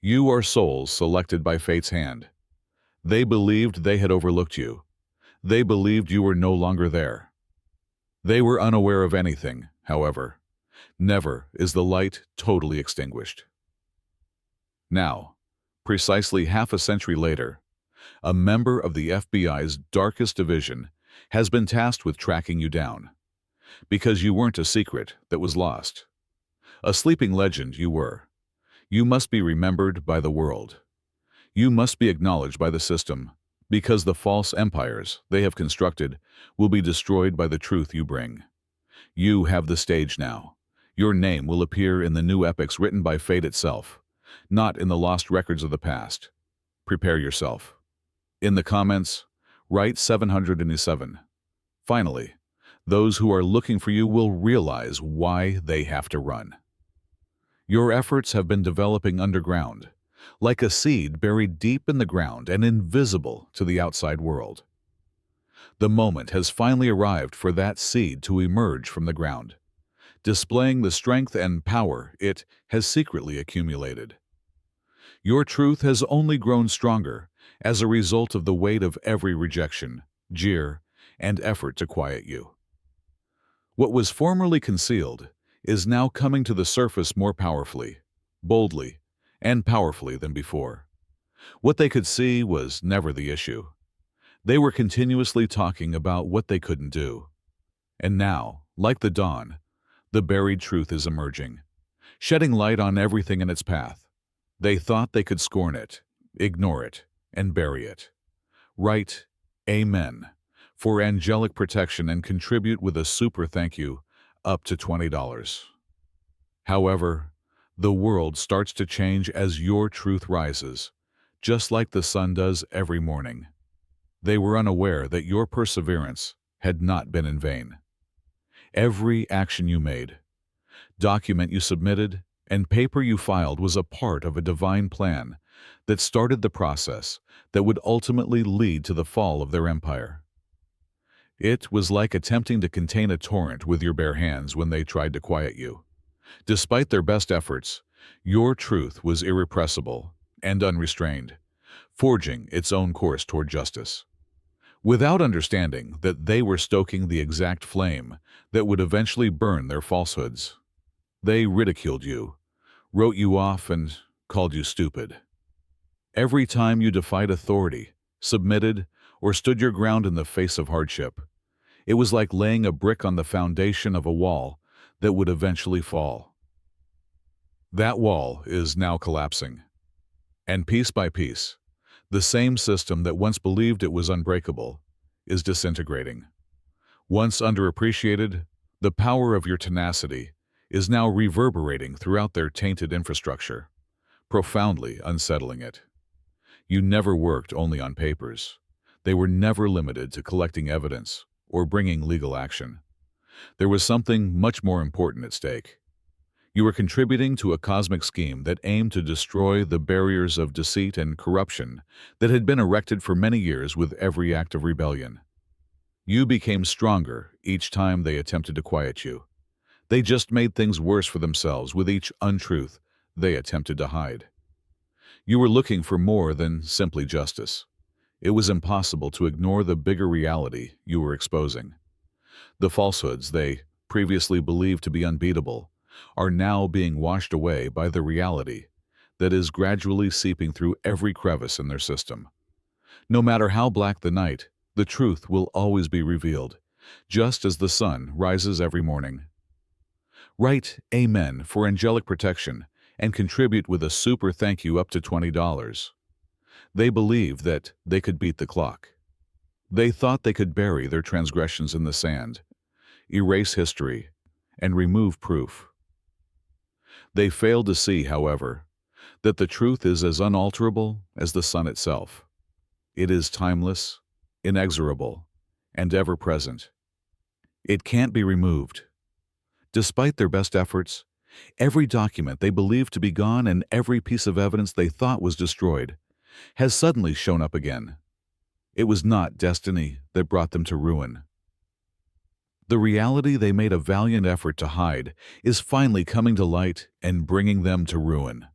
You are souls selected by fate's hand. They believed they had overlooked you. They believed you were no longer there. They were unaware of anything, however. Never is the light totally extinguished. Now, precisely half a century later, a member of the FBI's darkest division has been tasked with tracking you down. Because you weren't a secret that was lost. A sleeping legend you were. You must be remembered by the world. You must be acknowledged by the system, because the false empires they have constructed will be destroyed by the truth you bring. You have the stage now. Your name will appear in the new epics written by fate itself, not in the lost records of the past. Prepare yourself. In the comments, write 707. Finally, those who are looking for you will realize why they have to run. Your efforts have been developing underground, like a seed buried deep in the ground and invisible to the outside world. The moment has finally arrived for that seed to emerge from the ground, displaying the strength and power it has secretly accumulated. Your truth has only grown stronger as a result of the weight of every rejection, jeer, and effort to quiet you. What was formerly concealed is now coming to the surface more powerfully, boldly, and powerfully than before. What they could see was never the issue. They were continuously talking about what they couldn't do. And now, like the dawn, the buried truth is emerging, shedding light on everything in its path. They thought they could scorn it, ignore it, and bury it. Write Amen for angelic protection and contribute with a super thank you up to $20. However, the world starts to change as your truth rises, just like the sun does every morning. They were unaware that your perseverance had not been in vain. Every action you made, document you submitted, and paper you filed was a part of a divine plan that started the process that would ultimately lead to the fall of their empire. It was like attempting to contain a torrent with your bare hands when they tried to quiet you. Despite their best efforts, your truth was irrepressible and unrestrained, forging its own course toward justice. Without understanding that they were stoking the exact flame that would eventually burn their falsehoods. They ridiculed you, wrote you off, and called you stupid. Every time you defied authority, submitted, or stood your ground in the face of hardship, it was like laying a brick on the foundation of a wall that would eventually fall. That wall is now collapsing. And piece by piece, the same system that once believed it was unbreakable is disintegrating. Once underappreciated, the power of your tenacity is now reverberating throughout their tainted infrastructure, profoundly unsettling it. You never worked only on papers. They were never limited to collecting evidence or bringing legal action. There was something much more important at stake. You were contributing to a cosmic scheme that aimed to destroy the barriers of deceit and corruption that had been erected for many years with every act of rebellion. You became stronger each time they attempted to quiet you. They just made things worse for themselves with each untruth they attempted to hide. You were looking for more than simply justice. It was impossible to ignore the bigger reality you were exposing. The falsehoods they previously believed to be unbeatable are now being washed away by the reality that is gradually seeping through every crevice in their system. No matter how black the night, the truth will always be revealed, just as the sun rises every morning. Write Amen for angelic protection and contribute with a super thank you up to $20. They believed that they could beat the clock. They thought they could bury their transgressions in the sand, erase history, and remove proof. They failed to see, however, that the truth is as unalterable as the sun itself. It is timeless, inexorable, and ever-present. It can't be removed. Despite their best efforts, every document they believed to be gone and every piece of evidence they thought was destroyed has suddenly shown up again. It was not destiny that brought them to ruin. The reality they made a valiant effort to hide is finally coming to light and bringing them to ruin.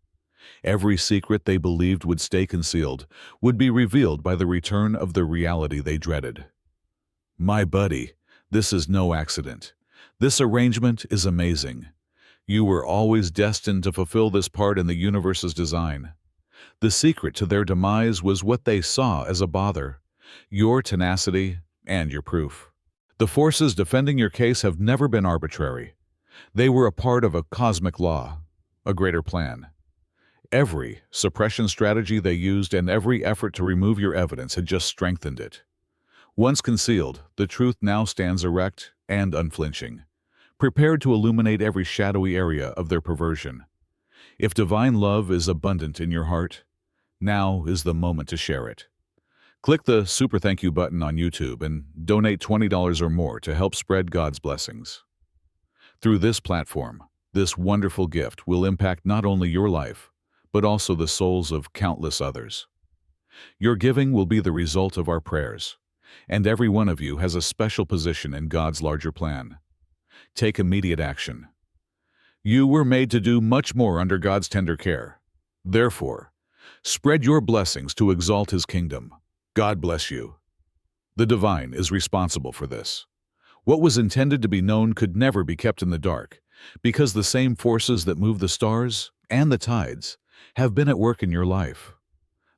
Every secret they believed would stay concealed would be revealed by the return of the reality they dreaded. My buddy, this is no accident. This arrangement is amazing. You were always destined to fulfill this part in the universe's design. The secret to their demise was what they saw as a bother: your tenacity and your proof. The forces defending your case have never been arbitrary. They were a part of a cosmic law, a greater plan. Every suppression strategy they used and every effort to remove your evidence had just strengthened it. Once concealed, the truth now stands erect and unflinching, prepared to illuminate every shadowy area of their perversion. If divine love is abundant in your heart, now is the moment to share it. Click the Super Thank You button on YouTube and donate $20 or more to help spread God's blessings. Through this platform, this wonderful gift will impact not only your life, but also the souls of countless others. Your giving will be the result of our prayers, and every one of you has a special position in God's larger plan. Take immediate action. You were made to do much more under God's tender care. Therefore, spread your blessings to exalt His kingdom. God bless you. The divine is responsible for this. What was intended to be known could never be kept in the dark, because the same forces that move the stars and the tides have been at work in your life.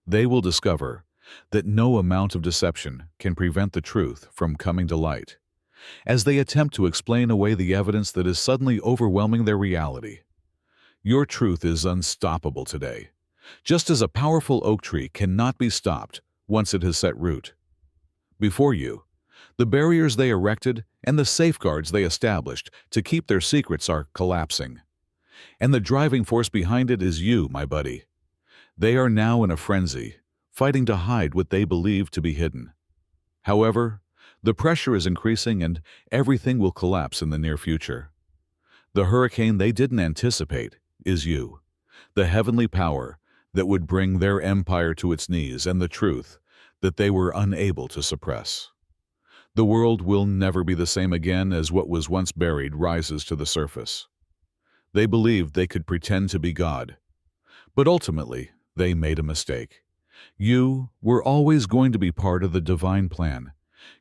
They will discover that no amount of deception can prevent the truth from coming to light, as they attempt to explain away the evidence that is suddenly overwhelming their reality. Your truth is unstoppable today, just as a powerful oak tree cannot be stopped once it has set root. Before you, the barriers they erected and the safeguards they established to keep their secrets are collapsing. And the driving force behind it is you, my buddy. They are now in a frenzy, fighting to hide what they believe to be hidden. However, the pressure is increasing and everything will collapse in the near future. The hurricane they didn't anticipate is you, the heavenly power that would bring their empire to its knees, and the truth that they were unable to suppress. The world will never be the same again as what was once buried rises to the surface. They believed they could pretend to be God, but ultimately they made a mistake. You were always going to be part of the divine plan.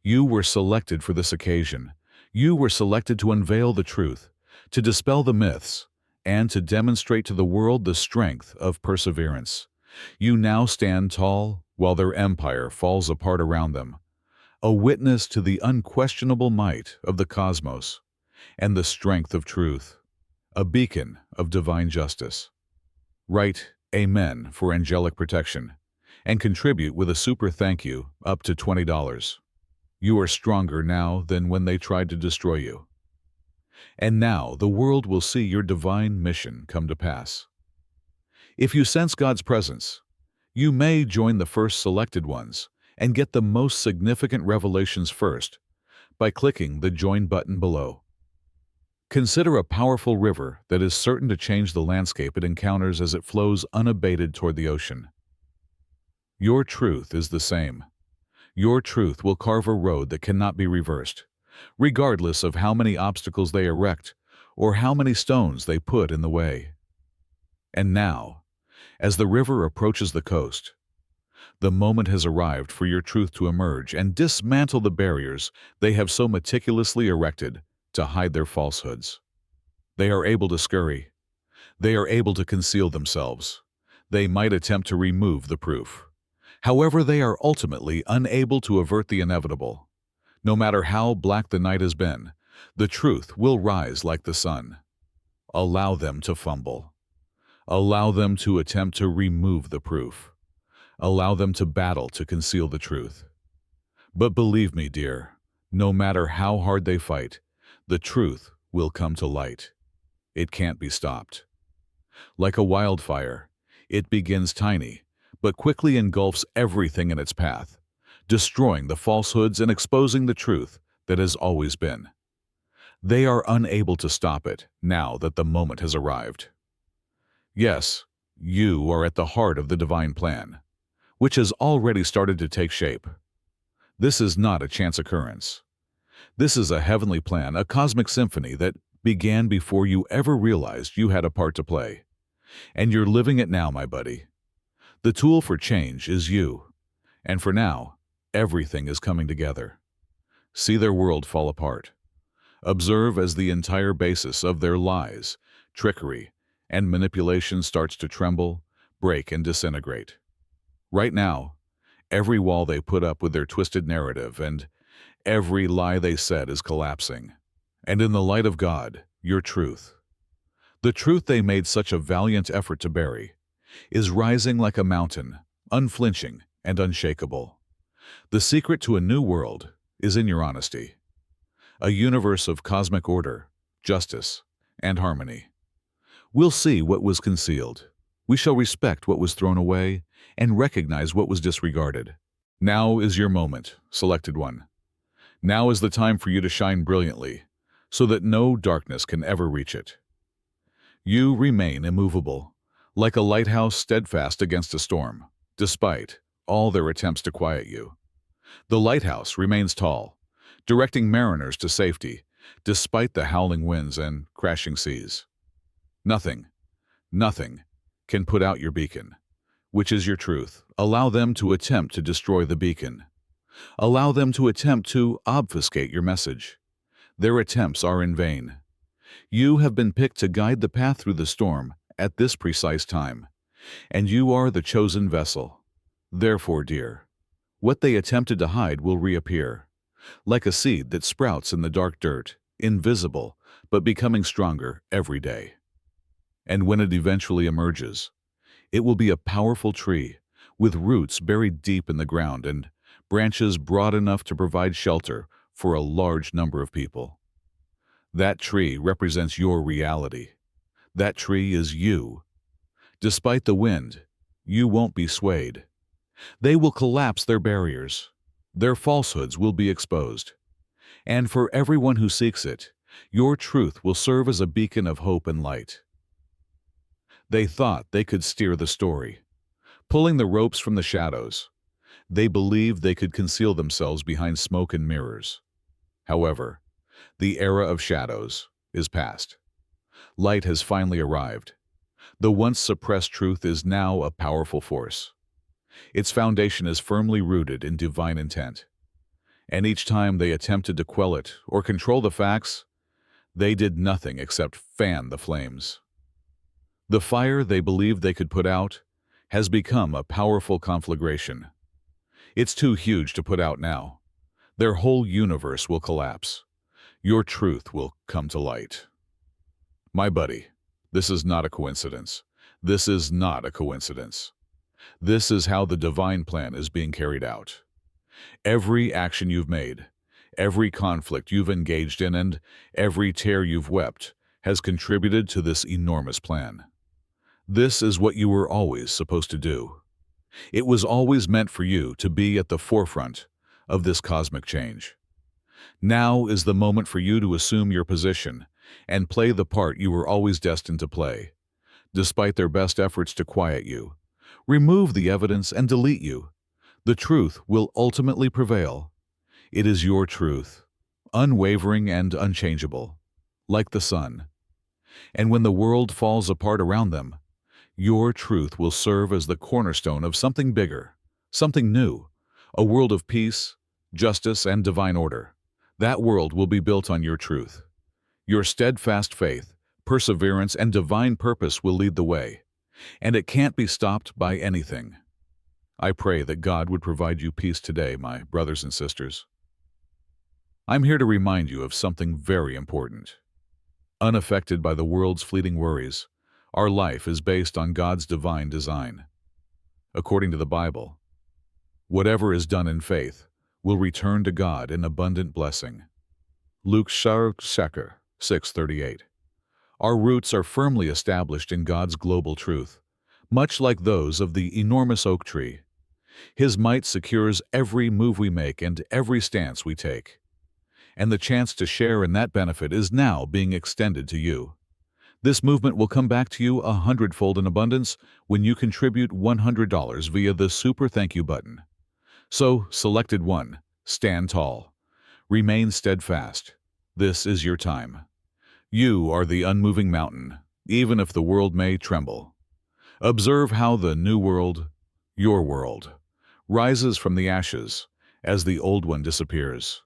You were selected for this occasion. You were selected to unveil the truth, to dispel the myths, and to demonstrate to the world the strength of perseverance. You now stand tall while their empire falls apart around them, a witness to the unquestionable might of the cosmos and the strength of truth, a beacon of divine justice. Write Amen for angelic protection and contribute with a super thank you up to $20. You are stronger now than when they tried to destroy you. And now the world will see your divine mission come to pass. If you sense God's presence, you may join the first selected ones and get the most significant revelations first by clicking the Join button below. Consider a powerful river that is certain to change the landscape it encounters as it flows unabated toward the ocean. Your truth is the same. Your truth will carve a road that cannot be reversed, regardless of how many obstacles they erect or how many stones they put in the way. And now, as the river approaches the coast, the moment has arrived for your truth to emerge and dismantle the barriers they have so meticulously erected to hide their falsehoods. They are able to scurry. They are able to conceal themselves. They might attempt to remove the proof. However, they are ultimately unable to avert the inevitable. No matter how black the night has been, the truth will rise like the sun. Allow them to fumble. Allow them to attempt to remove the proof. Allow them to battle to conceal the truth. But believe me, dear, no matter how hard they fight, the truth will come to light. It can't be stopped. Like a wildfire, it begins tiny, but quickly engulfs everything in its path, destroying the falsehoods and exposing the truth that has always been. They are unable to stop it now that the moment has arrived. Yes, you are at the heart of the divine plan, which has already started to take shape. This is not a chance occurrence. This is a heavenly plan, a cosmic symphony that began before you ever realized you had a part to play. And you're living it now, my buddy. The tool for change is you. And for now, everything is coming together. See their world fall apart. Observe as the entire basis of their lies, trickery, and manipulation starts to tremble, break, and disintegrate. Right now, every wall they put up with their twisted narrative and every lie they said is collapsing. And in the light of God, your truth, the truth they made such a valiant effort to bury, is rising like a mountain, unflinching and unshakable. The secret to a new world is in your honesty. A universe of cosmic order, justice, and harmony. We'll see what was concealed. We shall respect what was thrown away and recognize what was disregarded. Now is your moment, selected one. Now is the time for you to shine brilliantly, so that no darkness can ever reach it. You remain immovable, like a lighthouse steadfast against a storm, despite all their attempts to quiet you. The lighthouse remains tall, directing mariners to safety, despite the howling winds and crashing seas. Nothing can put out your beacon, which is your truth. Allow them to attempt to destroy the beacon. Allow them to attempt to obfuscate your message. Their attempts are in vain. You have been picked to guide the path through the storm at this precise time, and you are the chosen vessel. Therefore, dear, what they attempted to hide will reappear, like a seed that sprouts in the dark dirt, invisible, but becoming stronger every day. And when it eventually emerges, it will be a powerful tree, with roots buried deep in the ground and branches broad enough to provide shelter for a large number of people. That tree represents your reality. That tree is you. Despite the wind, you won't be swayed. They will collapse their barriers. Their falsehoods will be exposed. And for everyone who seeks it, your truth will serve as a beacon of hope and light. They thought they could steer the story, pulling the ropes from the shadows. They believed they could conceal themselves behind smoke and mirrors. However, the era of shadows is past. Light has finally arrived. The once suppressed truth is now a powerful force. Its foundation is firmly rooted in divine intent. And each time they attempted to quell it or control the facts, they did nothing except fan the flames. The fire they believed they could put out has become a powerful conflagration. It's too huge to put out now. Their whole universe will collapse. Your truth will come to light. My buddy, this is not a coincidence. This is not a coincidence. This is how the divine plan is being carried out. Every action you've made, every conflict you've engaged in, and every tear you've wept has contributed to this enormous plan. This is what you were always supposed to do. It was always meant for you to be at the forefront of this cosmic change. Now is the moment for you to assume your position and play the part you were always destined to play. Despite their best efforts to quiet you, remove the evidence and delete you, the truth will ultimately prevail. It is your truth, unwavering and unchangeable, like the sun. And when the world falls apart around them, your truth will serve as the cornerstone of something bigger, something new, a world of peace, justice, and divine order. That world will be built on your truth. Your steadfast faith, perseverance, and divine purpose will lead the way, and it can't be stopped by anything. I pray that God would provide you peace today, my brothers and sisters. I'm here to remind you of something very important. Unaffected by the world's fleeting worries, our life is based on God's divine design. According to the Bible, whatever is done in faith will return to God in abundant blessing. Luke 6:38. Our roots are firmly established in God's global truth, much like those of the enormous oak tree. His might secures every move we make and every stance we take. And the chance to share in that benefit is now being extended to you. This movement will come back to you 100-fold in abundance when you contribute $100 via the Super Thank You button. So, selected one, stand tall. Remain steadfast. This is your time. You are the unmoving mountain, even if the world may tremble. Observe how the new world, your world, rises from the ashes as the old one disappears.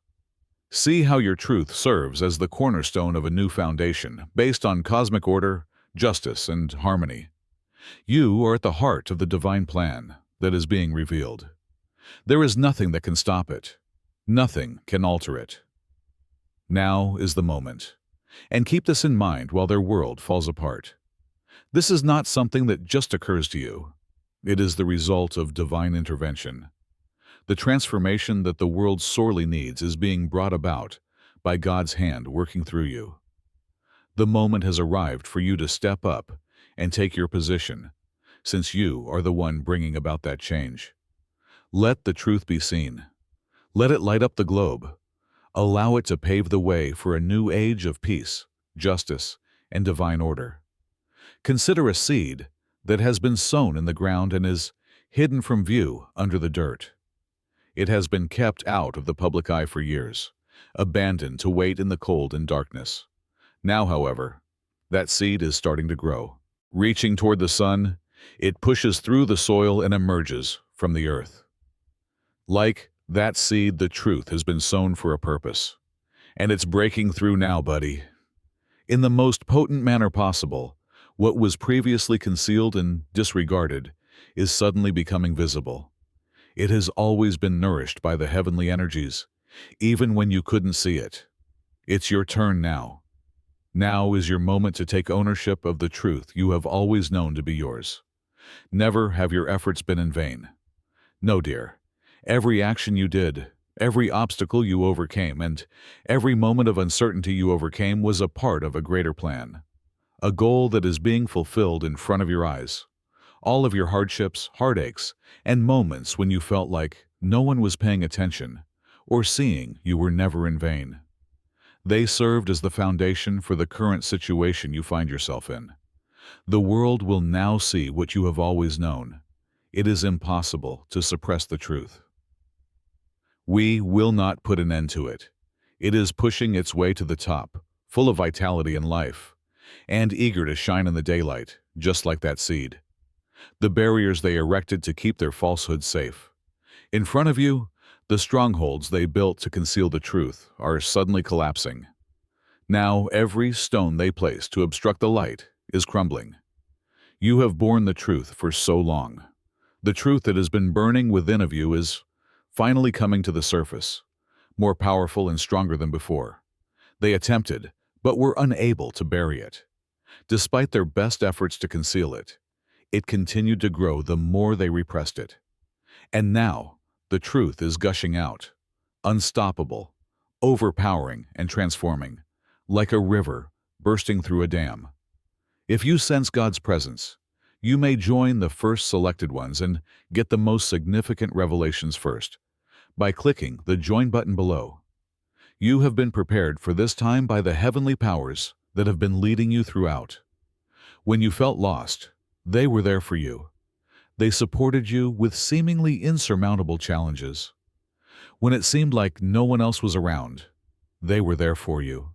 See how your truth serves as the cornerstone of a new foundation based on cosmic order, justice, and harmony. You are at the heart of the divine plan that is being revealed. There is nothing that can stop it. Nothing can alter it. Now is the moment. And keep this in mind while their world falls apart. This is not something that just occurs to you. It is the result of divine intervention. The transformation that the world sorely needs is being brought about by God's hand working through you. The moment has arrived for you to step up and take your position, since you are the one bringing about that change. Let the truth be seen. Let it light up the globe. Allow it to pave the way for a new age of peace, justice, and divine order. Consider a seed that has been sown in the ground and is hidden from view under the dirt. It has been kept out of the public eye for years, abandoned to wait in the cold and darkness. Now, however, that seed is starting to grow. Reaching toward the sun, it pushes through the soil and emerges from the earth. Like that seed, the truth has been sown for a purpose, and it's breaking through now, buddy. In the most potent manner possible, what was previously concealed and disregarded is suddenly becoming visible. It has always been nourished by the heavenly energies, even when you couldn't see it. It's your turn now. Now is your moment to take ownership of the truth you have always known to be yours. Never have your efforts been in vain. No, dear. Every action you did, every obstacle you overcame, and every moment of uncertainty you overcame was a part of a greater plan. A goal that is being fulfilled in front of your eyes. All of your hardships, heartaches, and moments when you felt like no one was paying attention or seeing you were never in vain. They served as the foundation for the current situation you find yourself in. The world will now see what you have always known. It is impossible to suppress the truth. We will not put an end to it. It is pushing its way to the top, full of vitality and life, and eager to shine in the daylight, just like that seed. The barriers they erected to keep their falsehoods safe. In front of you, the strongholds they built to conceal the truth are suddenly collapsing. Now every stone they placed to obstruct the light is crumbling. You have borne the truth for so long. The truth that has been burning within of you is finally coming to the surface, more powerful and stronger than before. They attempted, but were unable to bury it. Despite their best efforts to conceal it, it continued to grow the more they repressed it. And now, the truth is gushing out, unstoppable, overpowering and transforming, like a river bursting through a dam. If you sense God's presence, you may join the first selected ones and get the most significant revelations first, by clicking the Join button below. You have been prepared for this time by the heavenly powers that have been leading you throughout. When you felt lost, they were there for you. They supported you with seemingly insurmountable challenges. When it seemed like no one else was around, they were there for you.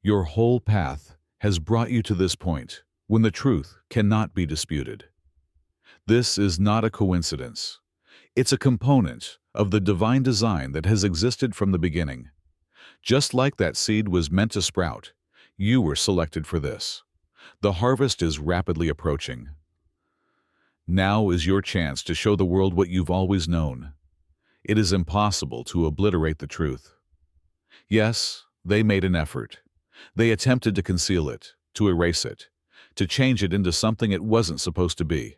Your whole path has brought you to this point when the truth cannot be disputed. This is not a coincidence. It's a component of the divine design that has existed from the beginning. Just like that seed was meant to sprout, you were selected for this. The harvest is rapidly approaching. Now is your chance to show the world what you've always known. It is impossible to obliterate the truth. Yes, they made an effort. They attempted to conceal it, to erase it, to change it into something it wasn't supposed to be.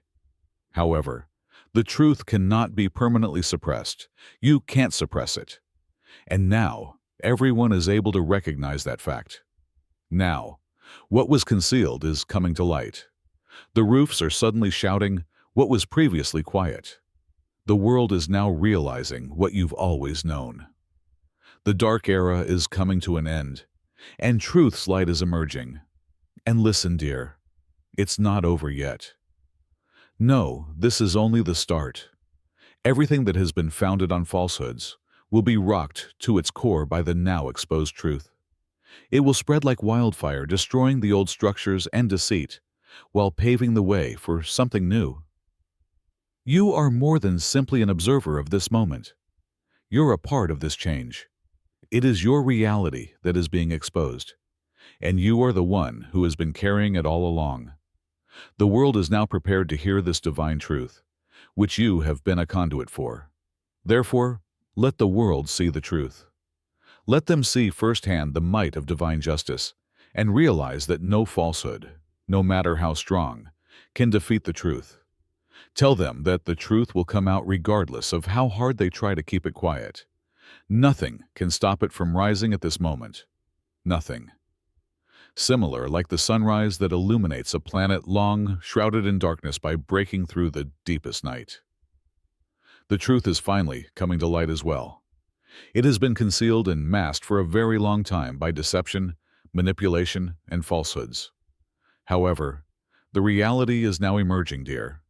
However, the truth cannot be permanently suppressed. You can't suppress it. And now, everyone is able to recognize that fact. Now, what was concealed is coming to light. The roofs are suddenly shouting what was previously quiet. The world is now realizing what you've always known. The dark era is coming to an end, and truth's light is emerging. And listen, dear, it's not over yet. No, this is only the start. Everything that has been founded on falsehoods will be rocked to its core by the now exposed truth. It will spread like wildfire, destroying the old structures and deceit, while paving the way for something new. You are more than simply an observer of this moment. You're a part of this change. It is your reality that is being exposed, and you are the one who has been carrying it all along. The world is now prepared to hear this divine truth, which you have been a conduit for. Therefore, let the world see the truth. Let them see firsthand the might of divine justice, and realize that no falsehood, no matter how strong, can defeat the truth. Tell them that the truth will come out regardless of how hard they try to keep it quiet. Nothing can stop it from rising at this moment. Nothing. Similar like the sunrise that illuminates a planet long shrouded in darkness by breaking through the deepest night. The truth is finally coming to light as well. It has been concealed and masked for a very long time by deception, manipulation, and falsehoods. However, the reality is now emerging, dear.